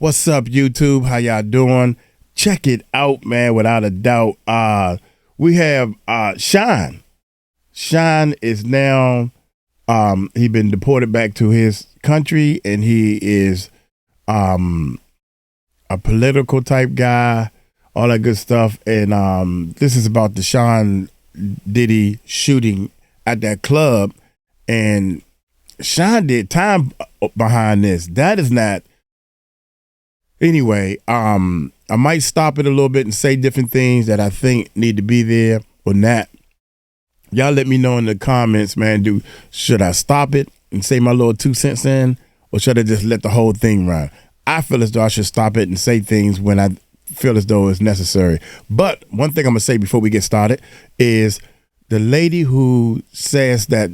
What's up, YouTube? How y'all doing? Check it out, man, without a doubt. We have Shyne. Shyne is now, he been deported back to his country, and he is a political type guy, all that good stuff. And this is about the Diddy shooting at that club. And Shyne did time behind this. That is not... Anyway, I might stop it a little bit and say different things that I think need to be there or not. Y'all let me know in the comments, man. Should I stop it and say my little 2 cents in, or should I just let the whole thing run? I feel as though I should stop it and say things when I feel as though it's necessary. But one thing I'm gonna say before we get started is the lady who says that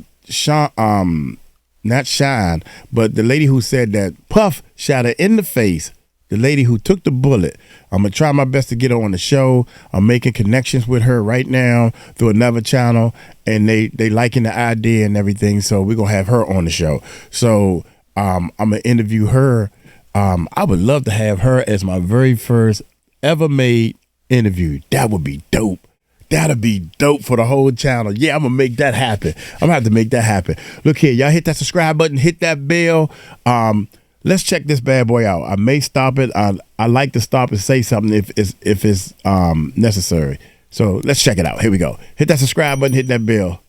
not Shyne, but the lady who said that Puff shot her in the face. The lady who took the bullet. I'm going to try my best to get her on the show. I'm making connections with her right now through another channel, and they liking the idea and everything, so we're going to have her on the show. So I'm going to interview her. I would love to have her as my very first ever made interview. That would be dope. That'll be dope for the whole channel. Yeah, I'm going to make that happen. I'm going to have to make that happen. Look here, y'all hit that subscribe button, hit that bell. Let's check this bad boy out. I may stop it. I like to stop and say something if it's necessary. So let's check it out. Here we go. Hit that subscribe button, hit that bell.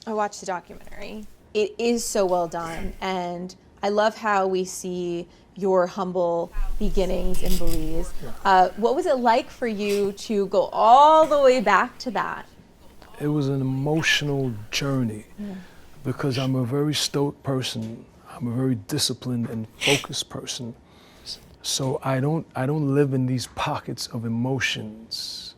I watched the documentary. It is so well done, and I love how we see your humble beginnings in Belize. What was it like for you to go all the way back to that? It was an emotional journey because I'm a very stoic person. I'm a very disciplined and focused person. So I don't live in these pockets of emotions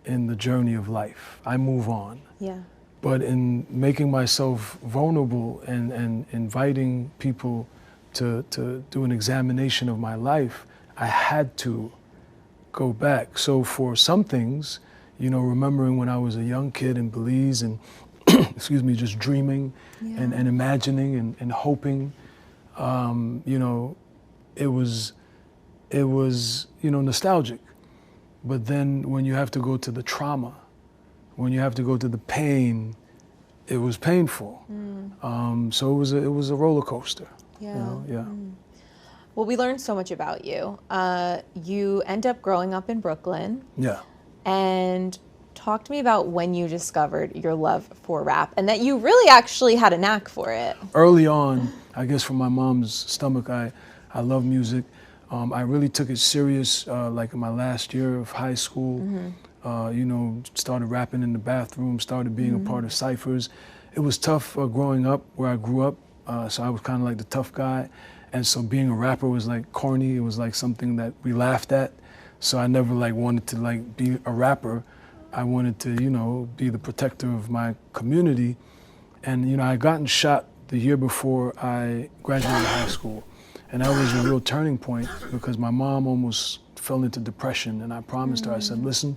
in the journey of life. I move on. Yeah. But in making myself vulnerable and inviting people to do an examination of my life, I had to go back. So for some things, you know, remembering when I was a young kid in Belize and excuse me, just dreaming and imagining and hoping, you know, it was, you know, nostalgic. But then when you have to go to the trauma, when you have to go to the pain, it was painful. So it was a roller coaster. Yeah. You know? Yeah. Well, we learned so much about you. You end up growing up in Brooklyn. Yeah. And talk to me about when you discovered your love for rap and that you really actually had a knack for it. Early on, I guess from my mom's stomach, I love music. I really took it serious like in my last year of high school. You know, started rapping in the bathroom, started being a part of ciphers. It was tough growing up where I grew up, so I was kind of like the tough guy. And so being a rapper was like corny. It was like something that we laughed at. So I never like wanted to like be a rapper. I wanted to, you know, be the protector of my community. And, you know, I had gotten shot the year before I graduated high school. And that was a real turning point because my mom almost fell into depression. And I promised her, I said, listen,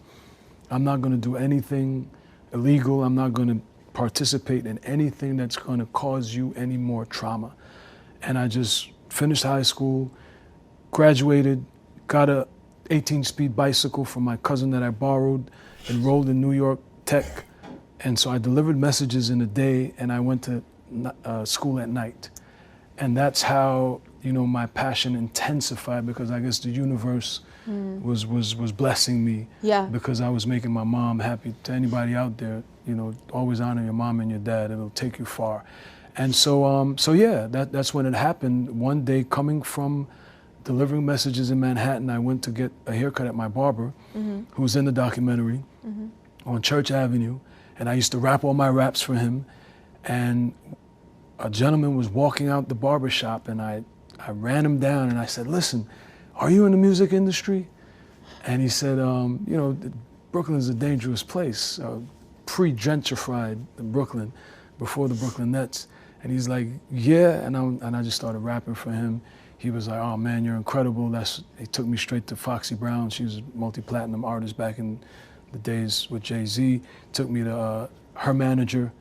I'm not gonna do anything illegal. I'm not gonna participate in anything that's gonna cause you any more trauma. And I just finished high school, graduated, got a 18-speed bicycle from my cousin that I borrowed, enrolled in New York Tech, and so I delivered messages in the day and I went to school at night. And that's how, you know, my passion intensified because I guess the universe was blessing me because I was making my mom happy. To anybody out there, you know, always honor your mom and your dad, it'll take you far. And so, yeah, that's when it happened. One day coming from delivering messages in Manhattan, I went to get a haircut at my barber, who was in the documentary, on Church Avenue, and I used to rap all my raps for him. And a gentleman was walking out the barber shop, and I ran him down and I said, listen, are you in the music industry? And he said, you know, Brooklyn's a dangerous place, pre-gentrified Brooklyn, before the Brooklyn Nets. And he's like, yeah, and I just started rapping for him. He was like, oh man, you're incredible. He took me straight to Foxy Brown. She was a multi-platinum artist back in the days with Jay-Z. Took me to her manager,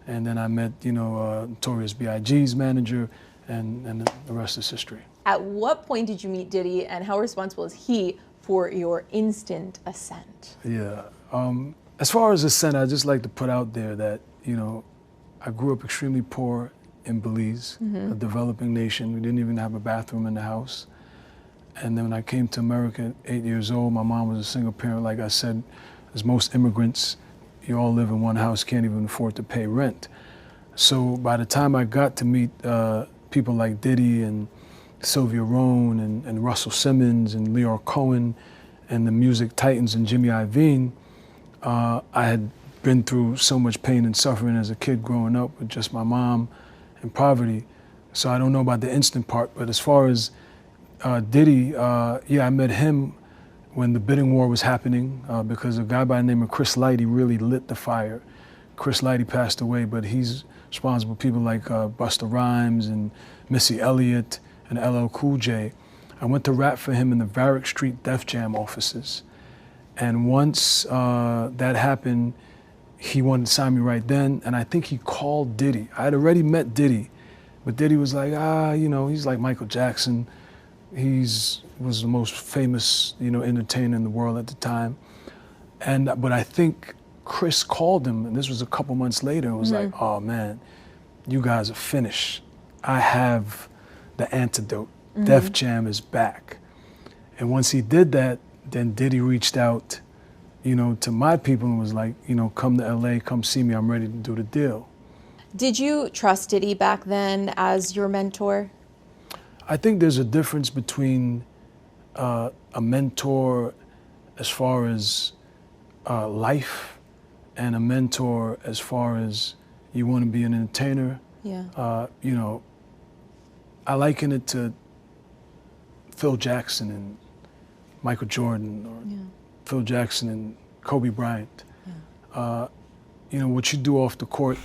and then I met, you know, Notorious B.I.G.'s manager, and the rest is history. At what point did you meet Diddy, and how responsible is he for your instant ascent? Yeah. As far as ascent, I just like to put out there that, you know, I grew up extremely poor in Belize, a developing nation. We didn't even have a bathroom in the house. And then when I came to America at 8 years old, my mom was a single parent. Like I said, as most immigrants, you all live in one house, can't even afford to pay rent. So by the time I got to meet people like Diddy and Sylvia Rhone and Russell Simmons and Leor Cohen and the music titans and Jimmy Iovine, I had been through so much pain and suffering as a kid growing up with just my mom and poverty. So I don't know about the instant part, but as far as Diddy, yeah, I met him when the bidding war was happening because a guy by the name of Chris Lighty really lit the fire. Chris Lighty passed away, but he's responsible for people like Busta Rhymes and Missy Elliott and LL Cool J. I went to rap for him in the Varick Street Def Jam offices. And once that happened, he wanted to sign me right then, and I think he called Diddy. I had already met Diddy, but Diddy was like, you know, he's like Michael Jackson. Was the most famous, you know, entertainer in the world at the time. But I think Chris called him, and this was a couple months later, and was like, oh man, you guys are finished. I have the antidote. Def Jam is back. And once he did that, then Diddy reached out, you know, to my people and was like, you know, come to LA, come see me, I'm ready to do the deal. Did you trust Diddy back then as your mentor? I think there's a difference between a mentor as far as life and a mentor as far as you want to be an entertainer. Yeah. You know, I liken it to Phil Jackson and Michael Jordan, or Phil Jackson and Kobe Bryant. Yeah. You know, what you do off the court,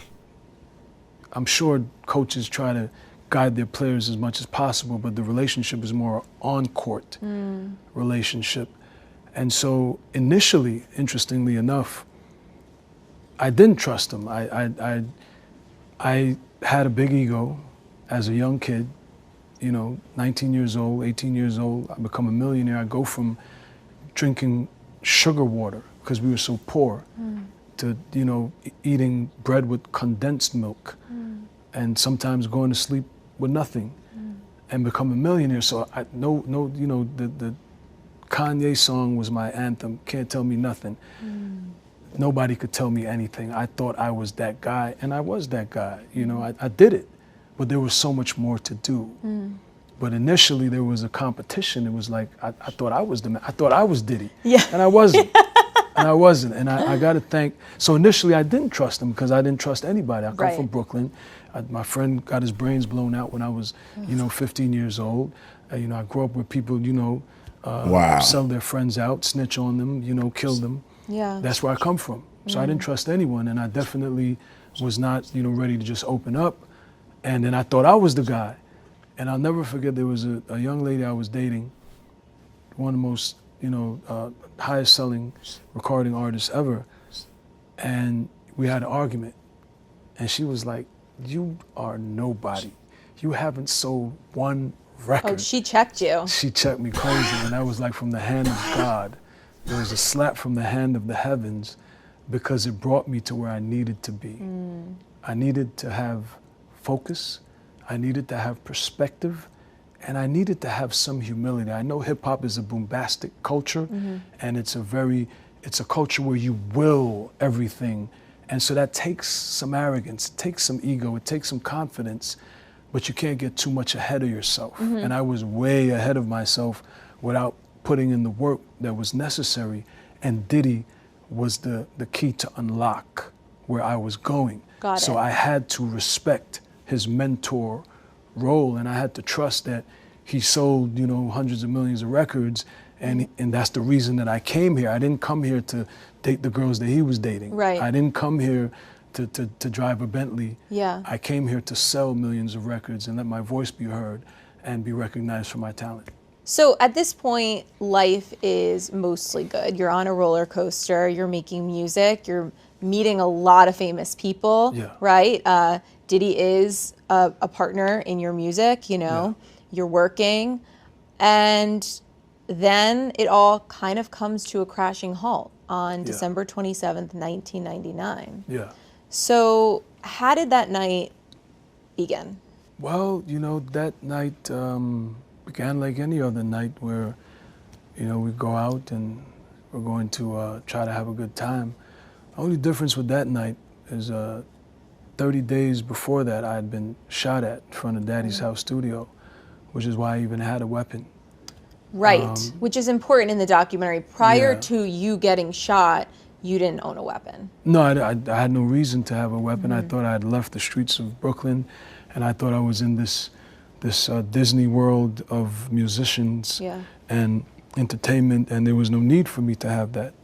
I'm sure coaches try to guide their players as much as possible, but the relationship is more on-court relationship. And so initially, interestingly enough, I didn't trust him. I had a big ego as a young kid, you know, 19 years old, 18 years old, I become a millionaire. I go from drinking sugar water because we were so poor to, you know, eating bread with condensed milk and sometimes going to sleep with nothing and become a millionaire. So you know, the Kanye song was my anthem, Can't Tell Me Nothing. Nobody could tell me anything. I thought I was that guy, and I was that guy. You know, I did it, but there was so much more to do. But initially there was a competition. It was like, I thought I was the man. I thought I was Diddy, and I wasn't. And I wasn't, and I got to thank, so initially I didn't trust him because I didn't trust anybody. I come from Brooklyn. My friend got his brains blown out when I was, you know, 15 years old. You know, I grew up with people, you know, sell their friends out, snitch on them, you know, kill them. Yeah. That's where I come from. So I didn't trust anyone, and I definitely was not, you know, ready to just open up. And then I thought I was the guy. And I'll never forget, there was a young lady I was dating, one of the most, you know, highest selling recording artists ever. And we had an argument. And she was like, you are nobody. You haven't sold one record. Oh, she checked you. She checked me crazy, and that was like from the hand of God. There was a slap from the hand of the heavens because it brought me to where I needed to be. I needed to have focus. I needed to have perspective. And I needed to have some humility. I know hip hop is a bombastic culture, and it's a culture where you will everything. And so that takes some arrogance, it takes some ego, it takes some confidence, but you can't get too much ahead of yourself. And I was way ahead of myself without putting in the work that was necessary. And Diddy was the key to unlock where I was going. So I had to respect his mentor role, and I had to trust that he sold, you know, hundreds of millions of records, and that's the reason that I came here. I didn't come here to date the girls that he was dating. I didn't come here to drive a Bentley. I came here to sell millions of records and let my voice be heard and be recognized for my talent. So at this point, life is mostly good. You're on a roller coaster, you're making music, you're meeting a lot of famous people, right? Diddy is a partner in your music, you know. you're working, and then it all kind of comes to a crashing halt on December 27th, 1999. Yeah. So how did that night begin? Well, you know, that night began like any other night where, you know, we go out and we're going to try to have a good time. The only difference with that night is 30 days before that, I had been shot at in front of Daddy's house studio, which is why I even had a weapon. Right, which is important in the documentary. Prior to you getting shot, you didn't own a weapon. No, I had no reason to have a weapon. I thought I had left the streets of Brooklyn, and I thought I was in this Disney world of musicians and entertainment, and there was no need for me to have that.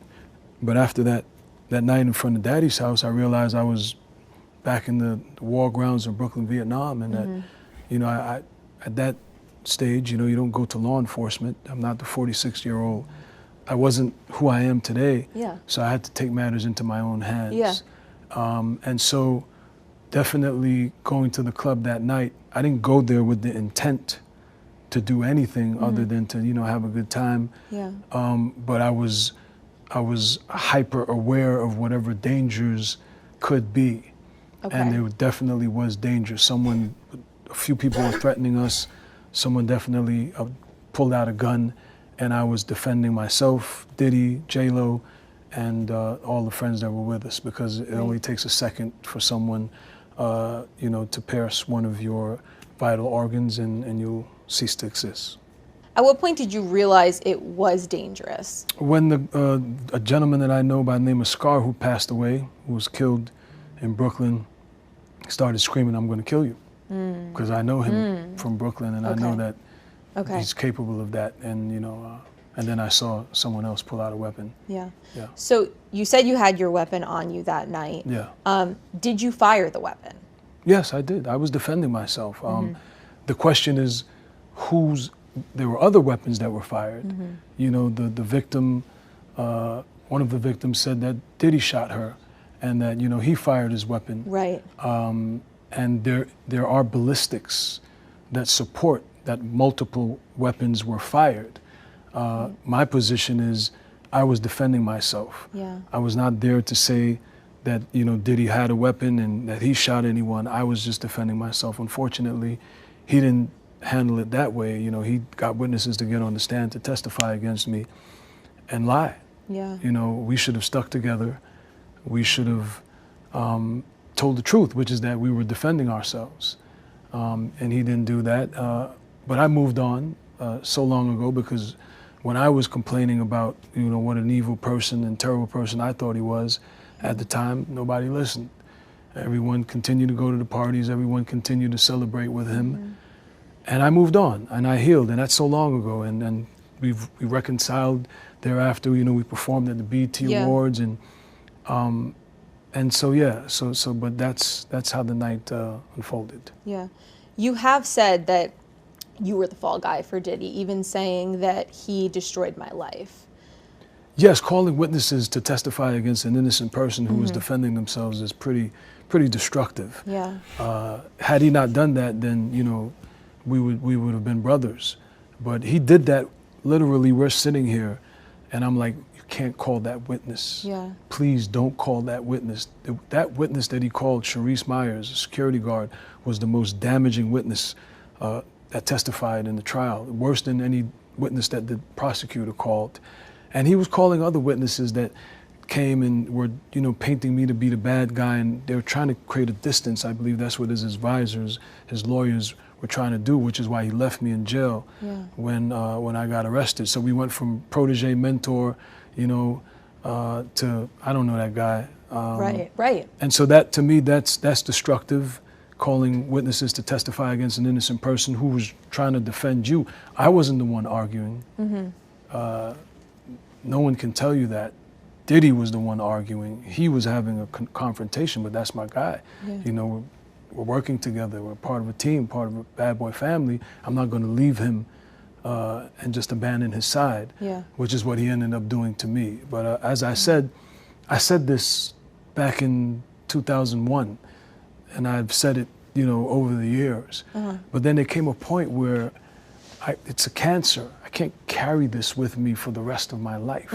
But after that night in front of Daddy's house, I realized I was back in the war grounds of Brooklyn, Vietnam, and that, you know, I at that stage, you know, you don't go to law enforcement. I'm not the 46-year-old. I wasn't who I am today. So I had to take matters into my own hands. And so definitely going to the club that night, I didn't go there with the intent to do anything other than to, you know, have a good time. But I was hyper aware of whatever dangers could be. And there definitely was danger. A few people were threatening us. Someone definitely pulled out a gun, and I was defending myself, Diddy, 𝗟𝗓𝗡𝗞𝗦, and all the friends that were with us, because it only takes a second for someone, you know, to pierce one of your vital organs, and you'll cease to exist. At what point did you realize it was dangerous? When a gentleman that I know by the name of Scar, who passed away, who was killed in Brooklyn, started screaming, "I'm going to kill you." Because I know him from Brooklyn, and I know that he's capable of that. And, you know, and then I saw someone else pull out a weapon. So you said you had your weapon on you that night. Did you fire the weapon? Yes, I did. I was defending myself. The question is, there were other weapons that were fired. You know, the victim, one of the victims said that Diddy shot her, and that, you know, he fired his weapon. And there are ballistics that support that multiple weapons were fired. My position is I was defending myself. I was not there to say that, you know, Diddy had a weapon and that he shot anyone. I was just defending myself. Unfortunately, he didn't handle it that way. You know, he got witnesses to get on the stand to testify against me and lie. You know, we should have stuck together. We should have told the truth, which is that we were defending ourselves. And he didn't do that. But I moved on so long ago, because when I was complaining about, you know, what an evil person and terrible person I thought he was at the time, nobody listened. Everyone continued to go to the parties. Everyone continued to celebrate with him. And I moved on, and I healed, and that's so long ago. And we reconciled thereafter. You know, we performed at the BET Awards, and so but that's how the night unfolded. You have said that you were the fall guy for Diddy, even saying that he destroyed my life. Yes, calling witnesses to testify against an innocent person who was defending themselves is pretty destructive. Had he not done that, then, you know, we would have been brothers. But he did that. Literally, we're sitting here, and I'm like, you can't call that witness. Please don't call that witness. That witness that he called, Sharice Myers, a security guard, was the most damaging witness that testified in the trial, worse than any witness that the prosecutor called. And he was calling other witnesses that came and were, you know, painting me to be the bad guy, and they were trying to create a distance. I believe that's what his advisors, his lawyers, were trying to do, which is why he left me in jail when I got arrested. So we went from Protégé mentor, you know, to I don't know that guy. Right. And so that, to me, that's destructive. Calling witnesses to testify against an innocent person who was trying to defend you. I wasn't the one arguing. No one can tell you that. Diddy was the one arguing. He was having a confrontation, but that's my guy. You know, we're working together. We're part of a team, part of a bad boy family. I'm not going to leave him and just abandon his side, which is what he ended up doing to me. But as I said this back in 2001, and I've said it, you know, over the years. But then there came a point where it's a cancer. I can't carry this with me for the rest of my life.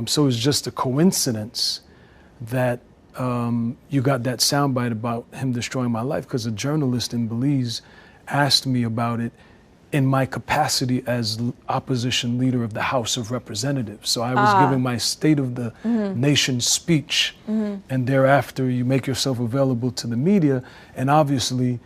So it's just a coincidence that you got that soundbite about him destroying my life, because a journalist in Belize asked me about it in my capacity as opposition leader of the House of Representatives. So I was giving my State of the Nation speech, and thereafter you make yourself available to the media, and obviously,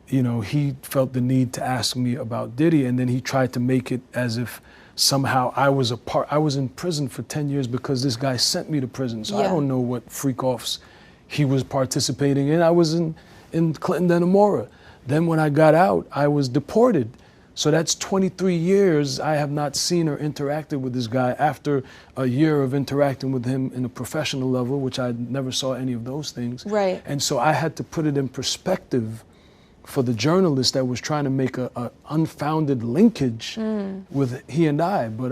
you know, he felt the need to ask me about Diddy, and then he tried to make it as if somehow I was I was in prison for 10 years because this guy sent me to prison. So I don't know what freak-offs he was participating in. I was in Clinton Denimora. Then when I got out, I was deported. So that's 23 years I have not seen or interacted with this guy after a year of interacting with him in a professional level, which I never saw any of those things. Right. And so I had to put it in perspective for the journalist that was trying to make a unfounded linkage with he and I. But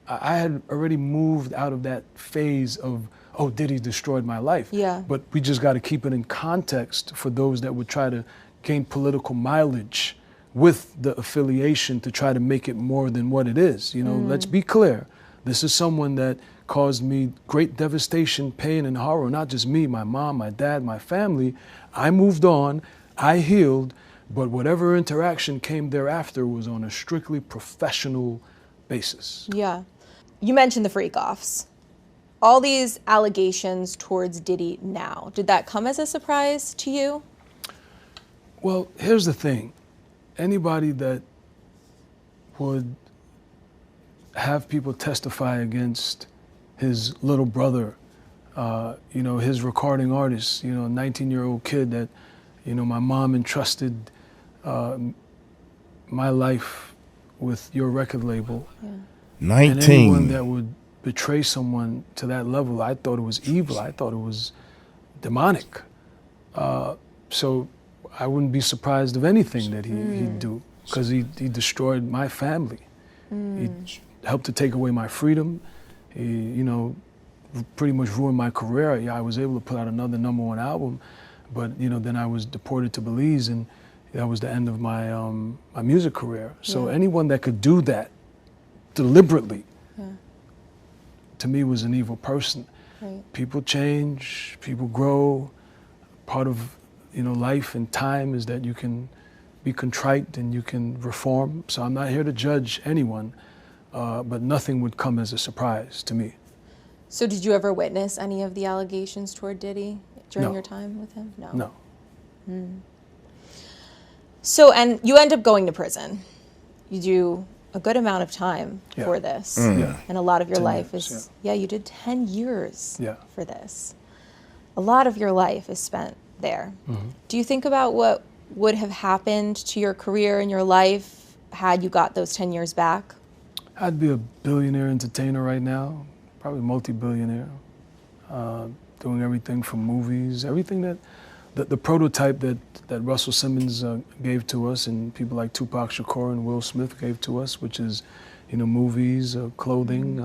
I had already moved out of that phase of, oh, Diddy destroyed my life. Yeah. But we just got to keep it in context for those that would try to gain political mileage with the affiliation to try to make it more than what it is. You know, let's be clear. This is someone that caused me great devastation, pain, and horror. Not just me, my mom, my dad, my family. I moved on, I healed, but whatever interaction came thereafter was on a strictly professional basis. Yeah. You mentioned the freak-offs. All these allegations towards Diddy now, did that come as a surprise to you? Well, here's the thing. Anybody that would have people testify against his little brother, you know, his recording artist, you know, a 19-year-old kid that, you know, my mom entrusted my life with your record label. Yeah. 19. And anyone that would betray someone to that level, I thought it was evil. I thought it was demonic. So I wouldn't be surprised of anything that he'd do, because he destroyed my family. He helped to take away my freedom. He, you know, pretty much ruined my career. Yeah, I was able to put out another #1 album, but you know, then I was deported to Belize, and that was the end of my my music career. So anyone that could do that deliberately, to me, was an evil person. Right. People change, people grow. Part of, you know, life and time is that you can be contrite and you can reform. So I'm not here to judge anyone, but nothing would come as a surprise to me. So did you ever witness any of the allegations toward Diddy during No. your time with him? No. No. So, and you end up going to prison. You do a good amount of time for this. Yeah. And a lot of your 10 life years, is, you did 10 years Yeah. for this. A lot of your life is spent there. Do you think about what would have happened to your career and your life had you got those 10 years back? I'd be a billionaire entertainer right now, probably multi-billionaire, doing everything from movies, everything that, the prototype that Russell Simmons gave to us, and people like 𝗗𝗢𝗡𝗞𝗦 Shakur and Will Smith gave to us, which is, you know, movies, clothing,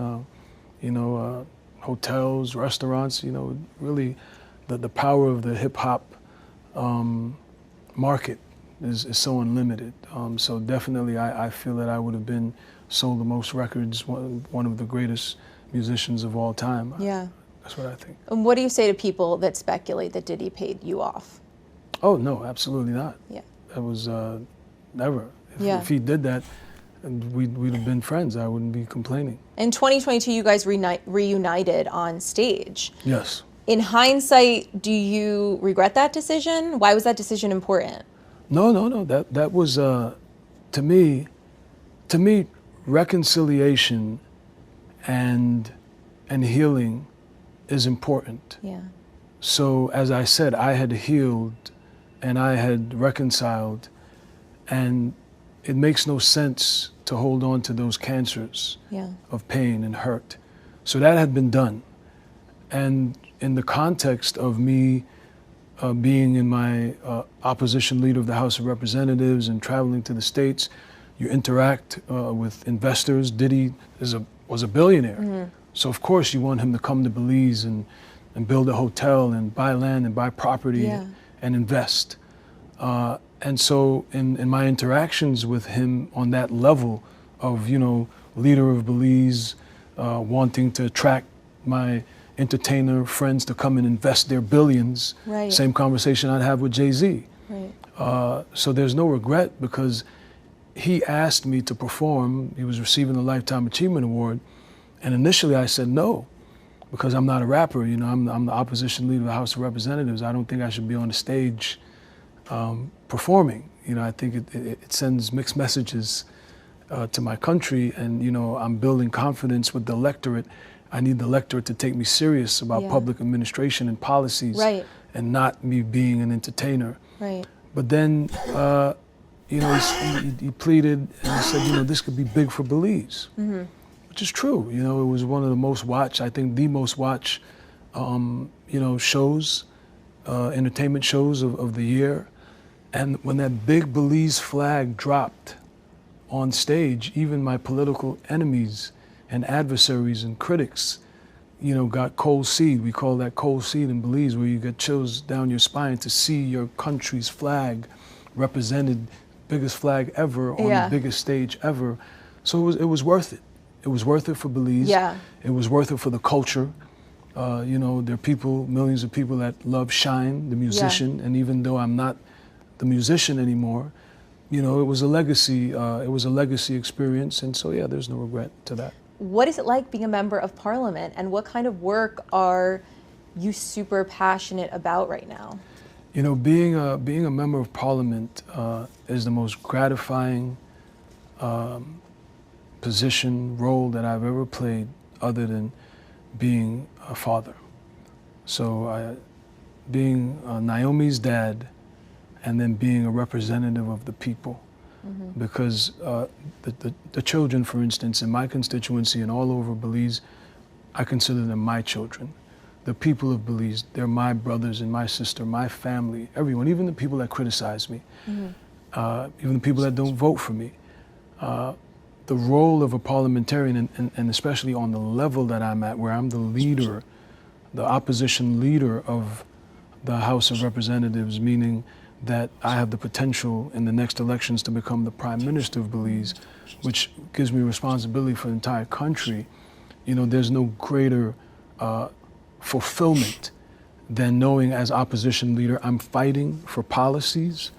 you know, hotels, restaurants, you know, really the power of the hip-hop market is so unlimited. So definitely I feel that I would have been sold the most records, one of the greatest musicians of all time. Yeah. That's what I think. And what do you say to people that speculate that Diddy paid you off? Oh, no, absolutely not. Yeah. That was never. Yeah. If he did that, we'd have been friends. I wouldn't be complaining. In 2022, you guys reunited on stage. Yes. In hindsight, do you regret that decision? Why was that decision important? No. That was to me, reconciliation and healing is important. Yeah. So as I said, I had healed and I had reconciled, and it makes no sense to hold on to those cancers of pain and hurt. So that had been done. And in the context of me being in my opposition leader of the House of Representatives and traveling to the States, you interact with investors. Diddy was a billionaire. So of course you want him to come to Belize and build a hotel and buy land and buy property and invest. And so in my interactions with him on that level of, leader of Belize, wanting to attract my entertainer friends to come and invest their billions, Right. same conversation I'd have with Jay-Z. Right. So there's no regret, because he asked me to perform. He was receiving the Lifetime Achievement Award. And initially I said no, because I'm not a rapper. I'm the opposition leader of the House of Representatives. I don't think I should be on the stage performing. I think it sends mixed messages to my country, and I'm building confidence with the electorate. I need the electorate to take me serious about public administration and policies, Right. and not me being an entertainer. Right. But then, he pleaded and he said, this could be big for Belize, which is true. It was one of the most watched, I think the most watched, shows, entertainment shows of the year. And when that big Belize flag dropped on stage, even my political enemies and adversaries and critics, got cold seed. We call that cold seed in Belize, where you get chills down your spine to see your country's flag represented, biggest flag ever on the biggest stage ever. So it was worth it. It was worth it for Belize. Yeah. It was worth it for the culture. There are people, millions of people that love Shyne, the musician, and even though I'm not the musician anymore, it was a legacy. It was a legacy experience, and so there's no regret to that. What is it like being a member of Parliament, and what kind of work are you super passionate about right now? Being a member of Parliament is the most gratifying position, role that I've ever played, other than being a father. So being Naomi's dad, and then being a representative of the people. Because the children, for instance, in my constituency and all over Belize, I consider them my children. The people of Belize, they're my brothers and my sister, my family, everyone, even the people that criticize me, even the people that don't vote for me. The role of a parliamentarian, and especially on the level that I'm at, where I'm the leader, the opposition leader of the House of Representatives, meaning that I have the potential in the next elections to become the Prime Minister of Belize, which gives me responsibility for the entire country. There's no greater fulfillment than knowing, as opposition leader, I'm fighting for policies,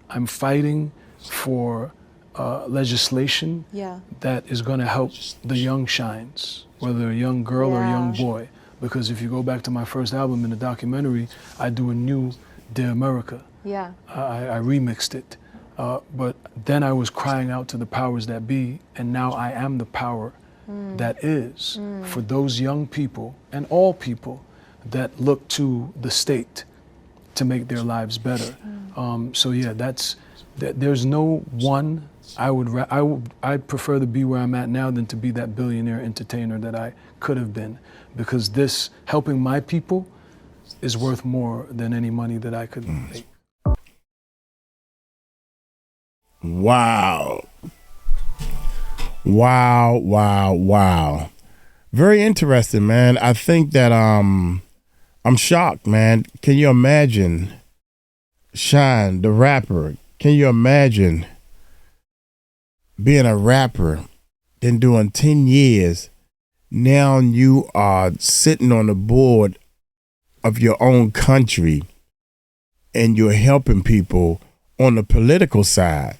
I'm fighting for legislation that is going to help the young Shynes, whether a young girl or a young boy. Because if you go back to my first album in the documentary, I do a new 𝗟𝗓𝗡𝗞𝗦. I remixed it. But then I was crying out to the powers that be, and now I am the power that is for those young people and all people that look to the state to make their lives better. There's no one. I'd prefer to be where I'm at now than to be that billionaire entertainer that I could have been, because this helping my people is worth more than any money that I could make. Wow. Wow. Very interesting, man. I think that I'm shocked, man. Can you imagine Shyne, the rapper? Can you imagine being a rapper, then doing 10 years? Now you are sitting on the board of your own country and you're helping people on the political side.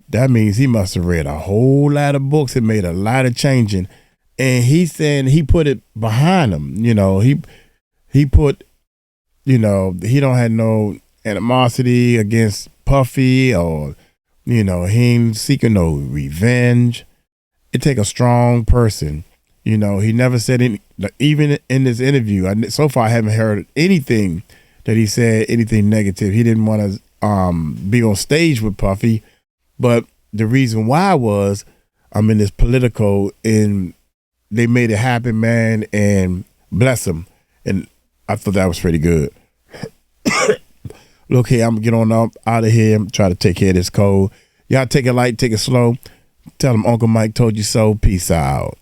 That means he must have read a whole lot of books and made a lot of changing. And he's saying he put it behind him. He put, he don't have no animosity against Puffy, or, he ain't seeking no revenge. It take a strong person. He never said any, even in this interview, so far I haven't heard anything that he said anything negative. He didn't want to be on stage with Puffy, but the reason why was I'm in this political, and they made it happen, man, and bless him. And I thought that was pretty good. Look here, I'm gonna get on up out of here. Try to take care of this cold. Y'all take it light, take it slow. Tell them Uncle Mike told you so. Peace out.